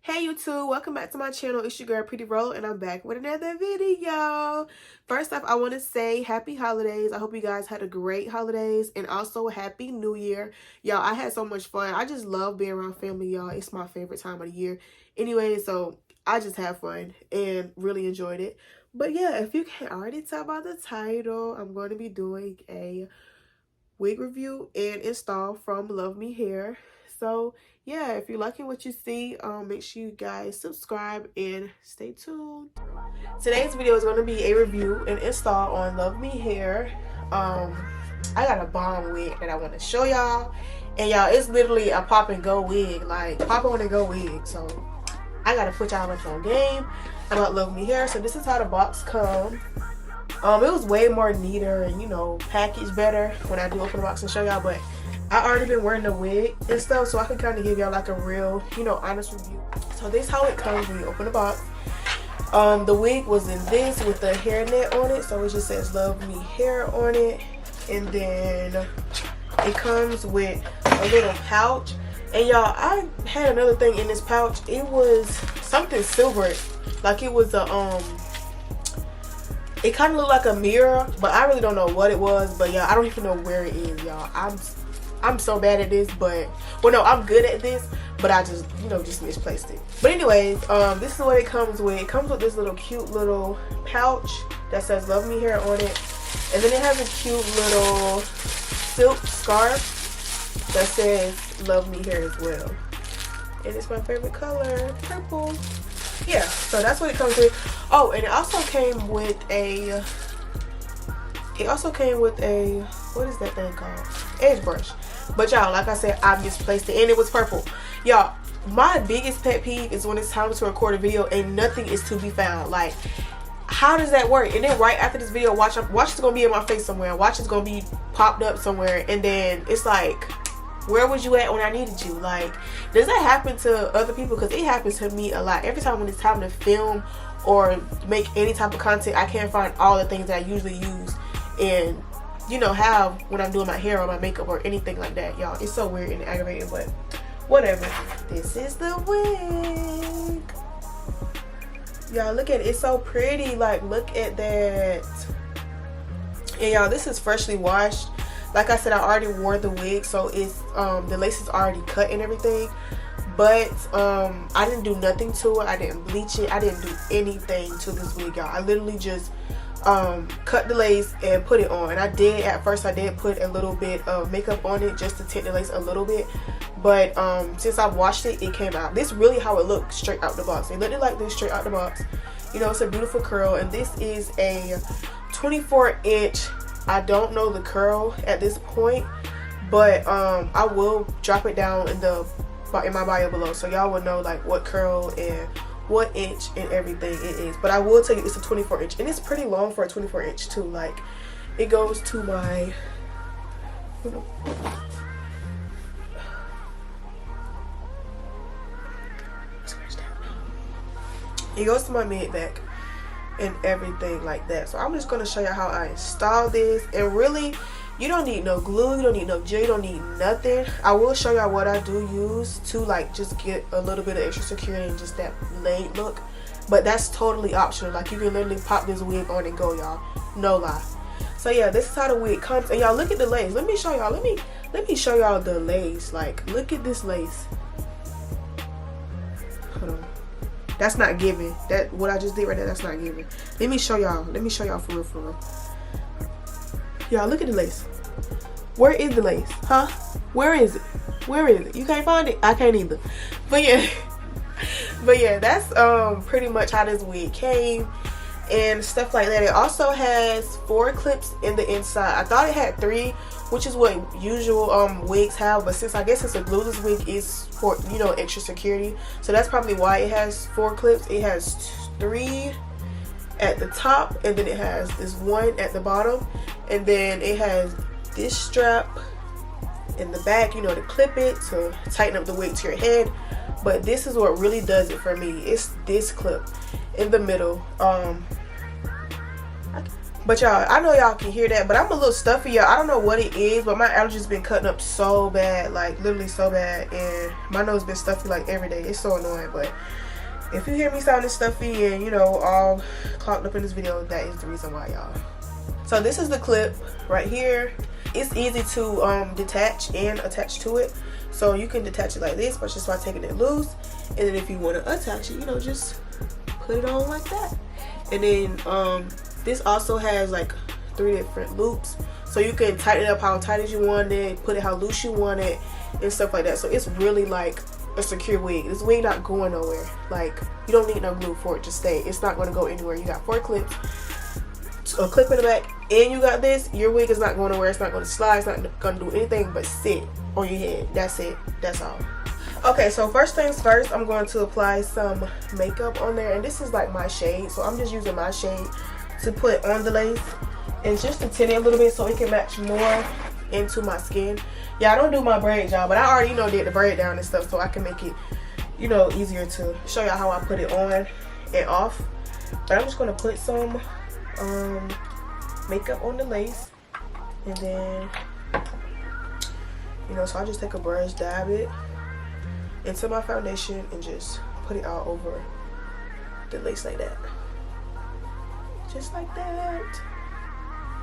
Hey YouTube, welcome back to my channel. It's your girl PrettyRolo and I'm back with another video. First off, I want to say happy holidays. I hope you guys had a great holidays and also happy new year. Y'all, I had so much fun. I just love being around family, y'all. It's my favorite time of the year. Anyway, so I just had fun and really enjoyed it. But yeah, if you can't already tell by the title, I'm going to be doing a wig review and install from LuvMe Hair. So yeah, if you're liking what you see, make sure you guys subscribe and stay tuned. Today's video is going to be a review and install on LuvMe Hair. I got a bomb wig that I want to show y'all, and y'all, it's literally a pop and go wig, like pop on and go wig. So I gotta put y'all up on game about LuvMe Hair. So this is how the box comes. It was way more neater and, you know, packaged better when I do open the box and show y'all, but I already been wearing the wig and stuff, so I can kind of give y'all like a real, you know, honest review. So this is how it comes when you open the box. The wig was in this with the hairnet on it, so it just says LuvMe Hair on it, and then it comes with a little pouch. And y'all, I had another thing in this pouch. It was something silver, like it was a it kind of looked like a mirror, but I really don't know what it was. But yeah, I don't even know where it is, y'all. I'm so bad at this, but well, no, I'm good at this, but I just, you know, just misplaced it. But anyways, this is what it comes with. It comes with this little cute little pouch that says LuvMe Hair on it, and then it has a cute little silk scarf that says LuvMe Hair as well, and it's my favorite color, purple. Yeah, so that's what it comes with. Oh, and it also came with a what is that thing called? Edge brush. But y'all, like I said, I misplaced it and it was purple. Y'all, my biggest pet peeve is when it's time to record a video and nothing is to be found. Like, how does that work? And then right after this video, watch is gonna be in my face somewhere. Watch is gonna be popped up somewhere, and then it's like, where was you at when I needed you? Like, does that happen to other people? Because it happens to me a lot. Every time when it's time to film or make any type of content, I can't find all the things that I usually use and, you know, have when I'm doing my hair or my makeup or anything like that. Y'all, it's so weird and aggravating, but whatever. This is the wig. Y'all, look at it. It's so pretty. Like, look at that. And y'all, this is freshly washed. Like I said, I already wore the wig, so it's the lace is already cut and everything. But I didn't do nothing to it. I didn't bleach it. I didn't do anything to this wig, y'all. I literally just cut the lace and put it on. And at first I did put a little bit of makeup on it just to tint the lace a little bit. But since I washed it, it came out. This is really how it looked straight out the box. It looked like this straight out the box. You know, it's a beautiful curl, and this is a 24-inch. I don't know the curl at this point, but I will drop it down in my bio below, so y'all will know like what curl and what inch and everything it is. But I will tell you it's a 24-inch, and it's pretty long for a 24-inch too. Like, it goes to my, you know, it goes to my mid back and everything like that. So I'm just going to show you how I install this. And really, you don't need no glue, you don't need no gel, you don't need nothing. I will show y'all what I do use to like just get a little bit of extra security and just that laid look, but that's totally optional. Like, you can literally pop this wig on and go, y'all, no lie. So yeah, this is how the wig comes. And y'all, look at the lace. Let me show y'all, let me show y'all the lace. Like, look at this lace. Hold on. That's not giving. That what I just did right there, that's not giving. Let me show y'all for real, for real. Y'all, look at the lace. Where is the lace? Huh? Where is it? Where is it? You can't find it? I can't either. But yeah, that's pretty much how this wig came and stuff like that. It also has 4 clips in the inside. I thought it had 3, which is what usual wigs have, but since I guess it's a glueless wig, is for, you know, extra security, so that's probably why it has 4 clips. It has 3 at the top, and then it has this 1 at the bottom, and then it has this strap in the back, you know, to clip it to tighten up the wig to your head. But this is what really does it for me. It's this clip in the middle. But y'all, I know y'all can hear that, but I'm a little stuffy, y'all. I don't know what it is, but my allergies been cutting up so bad, like literally so bad, and my nose been stuffy like every day. It's so annoying. But if you hear me sounding stuffy and, you know, all clogged up in this video, that is the reason why, y'all. So this is the clip right here. It's easy to detach and attach to it. So you can detach it like this, but just by taking it loose. And then if you want to attach it, you know, just put it on like that. And then this also has like 3 different loops. So you can tighten it up how tight as you want it, put it how loose you want it, and stuff like that. So it's really like a secure wig. This wig not going nowhere. Like, you don't need no glue for it to stay. It's not going to go anywhere. You got 4 clips, a clip in the back, and you got this. Your wig is not going nowhere. It's not going to slide. It's not going to do anything but sit on your head. That's it. That's all. Okay, so first things first, I'm going to apply some makeup on there, and this is like my shade, so I'm just using my shade to put on the lace and just to tint it a little bit so it can match more into my skin. Yeah, I don't do my braids, y'all, but I already, you know, did the braid down and stuff, so I can make it, you know, easier to show y'all how I put it on and off. But I'm just going to put some makeup on the lace, and then, you know, so I just take a brush, dab it into my foundation and just put it all over the lace like that. Just like that.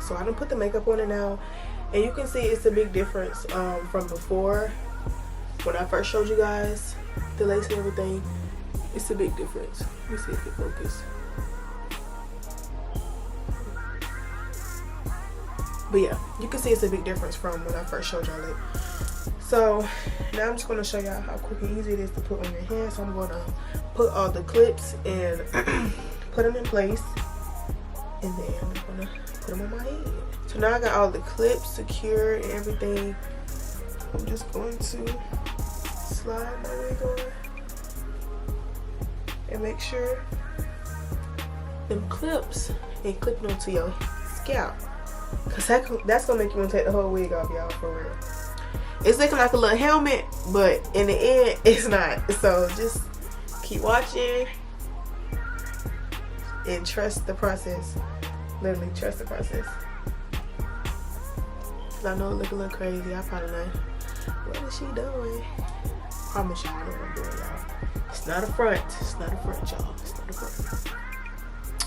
So I done put the makeup on it now, and you can see it's a big difference from before when I first showed you guys the lace and everything. It's a big difference. Let me see if it focuses. But yeah, you can see it's a big difference from when I first showed y'all it. So now I'm just going to show y'all how quick and easy it is to put on your hair. So I'm going to put all the clips and put them in place, and then I'm going to put them on my head. So now I got all the clips secured and everything. I'm just going to slide my wig on and make sure them clips ain't clipping onto your scalp, because that's going to make you want to take the whole wig off, y'all, for real. It's looking like a little helmet, but in the end, it's not. So just keep watching and trust the process. Literally, trust the process. I know it look a little crazy. I probably like, what is she doing? I promise y'all I know what I'm doing, y'all. It's not a front. It's not a front, y'all. It's not a front.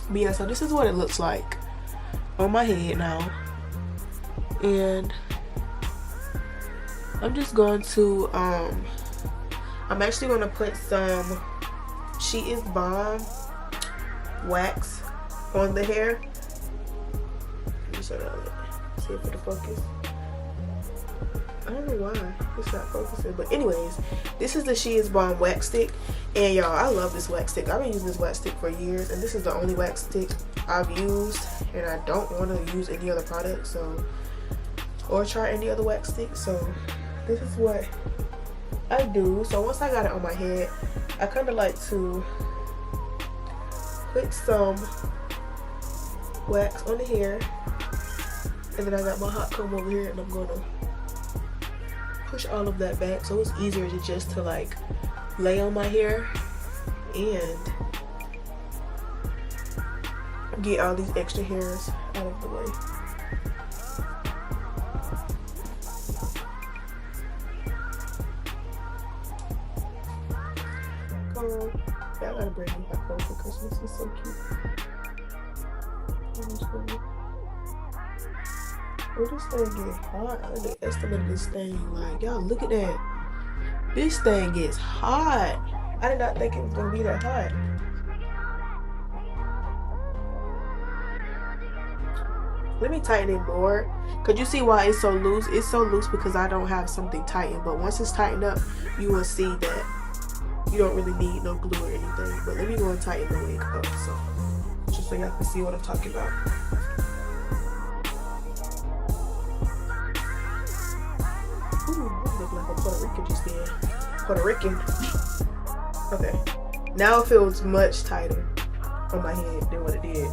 But yeah, so this is what it looks like on my head now. And I'm just going to, I'm actually going to put some She Is Bomb wax on the hair. Let me show that. See if it'll focus. I don't know why it's not focusing, but anyways, this is the She Is Bomb wax stick, and y'all, I love this wax stick. I've been using this wax stick for years, and this is the only wax stick I've used, and I don't want to use any other product, so, or try any other wax stick. So this is what I do. So once I got it on my head, I kind of like to put some wax on the hair, and then I got my hot comb over here, and I'm going to push all of that back so it's easier to just to like lay on my hair and get all these extra hairs out of the way. Yeah, I gotta bring them back over because this is so cute. Oh, this thing gets hot. I underestimated this thing. Like, y'all, look at that. This thing gets hot. I did not think it was gonna be that hot. Let me tighten it more. Could you see why it's so loose? It's so loose because I don't have something tightened. But once it's tightened up, you will see that you don't really need no glue or anything. But let me go and tighten the wig up, so just so y'all can see what I'm talking about. Ooh, I look like a Puerto Rican just then. Puerto Rican. Okay. Now it feels much tighter on my head than what it did.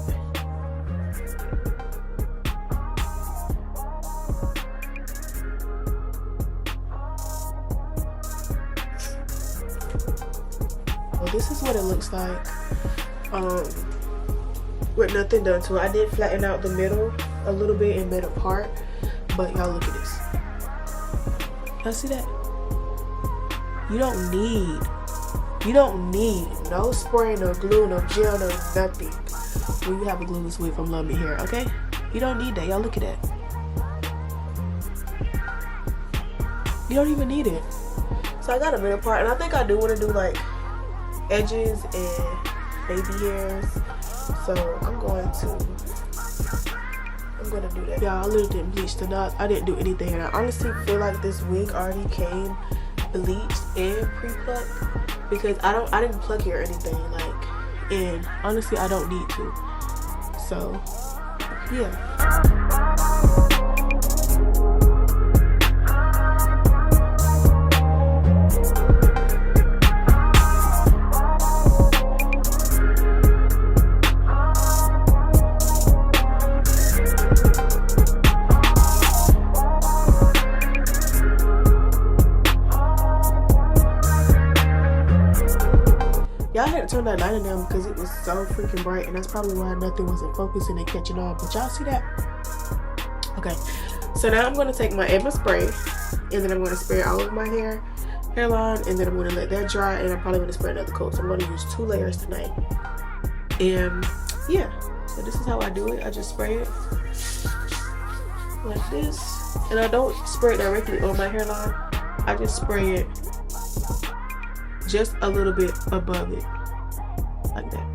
Well, this is what it looks like. with nothing done to it. I did flatten out the middle a little bit and mid apart, but y'all look at this. Y'all see that? You don't need no spray, no glue, no gel, no nothing when you have a glueless wig from LuvMe Hair, okay? You don't need that. Y'all look at that. You don't even need it. So I got a middle part, and I think I do want to do like edges and baby hairs. So I'm going to do that. Y'all, I literally didn't bleach the knots. I didn't do anything, and I honestly feel like this wig already came bleached and pre-plucked because I didn't pluck it or anything, like, and honestly I don't need to. So yeah. Y'all had to turn that light on down because it was so freaking bright, and that's probably why nothing wasn't focusing and catching on. But y'all see that? Okay, so now I'm going to take my Edma spray, and then I'm going to spray it all over my hairline, and then I'm going to let that dry, and I'm probably going to spray another coat. So I'm going to use 2 layers tonight. And yeah, so this is how I do it. I just spray it like this, and I don't spray it directly on my hairline. I just spray it just a little bit above it, like that.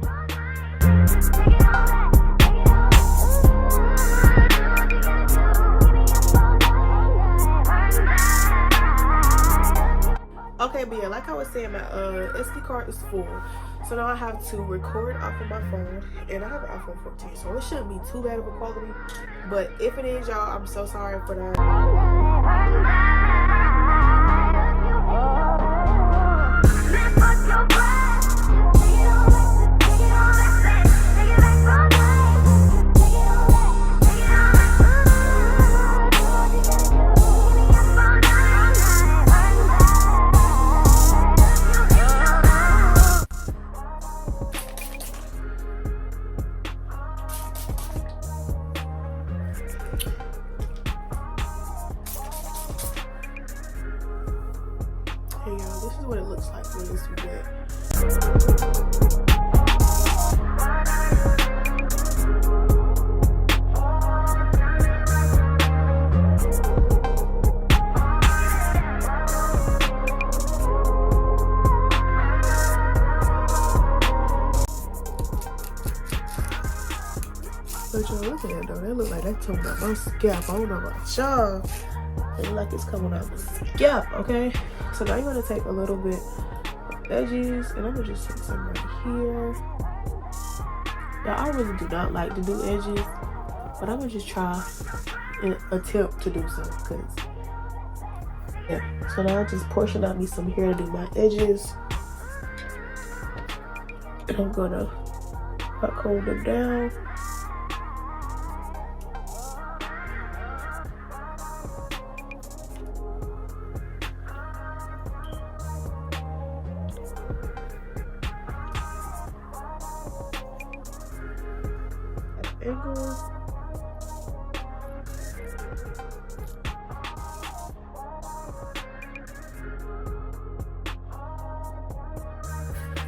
Okay, but yeah, like I was saying, my SD card is full, so now I have to record off of my phone, and I have an iPhone 14, so it shouldn't be too bad of a quality, but if it is, y'all, I'm so sorry for that. Hey y'all, this is what it looks like when it's wet. But y'all, look at that though. That look like that's coming out my scalp. I don't know about y'all. It look like it's coming out the scalp, okay? So now I'm gonna take a little bit of edges, and I'm gonna just take some right here. Now I really do not like to do edges, but I'm gonna just try and attempt to do some, cause yeah. So now I just portion out me some hair to do my edges, and I'm gonna hot comb them down. Angles.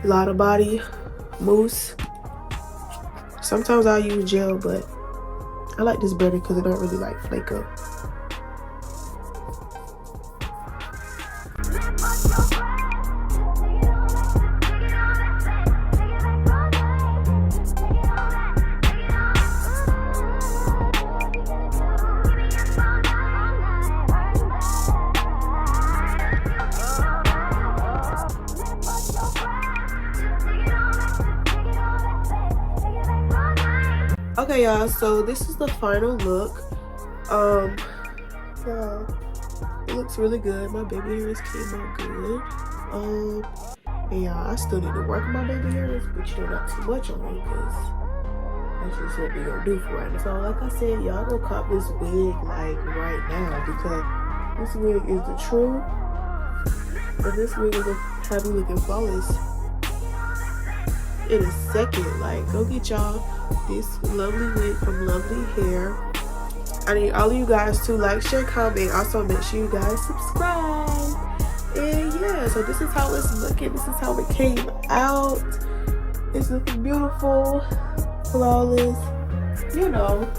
A lot of body mousse. Sometimes I'll use gel, but I like this better because it don't really like flake up. Okay y'all, so this is the final look. Yeah, it looks really good. My baby hairs came out good. And y'all, I still need to work on my baby hairs, but you know, not too much on them because that's just what we gonna do for right now. So like I said, y'all go cop this wig like right now because this wig is the truth, and this wig is gonna have you looking flawless in a second. Like, go get y'all this lovely wig from LuvMe Hair. I need all of you guys to like, share, comment. Also, make sure you guys subscribe. And yeah, so this is how it's looking. This is how it came out. It's looking beautiful, flawless. You know,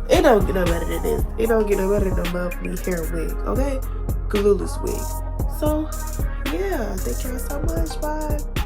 it don't get no better than this. It don't get no better than a LuvMe hair wig, okay? Glueless wig. So, yeah, thank y'all so much. Bye.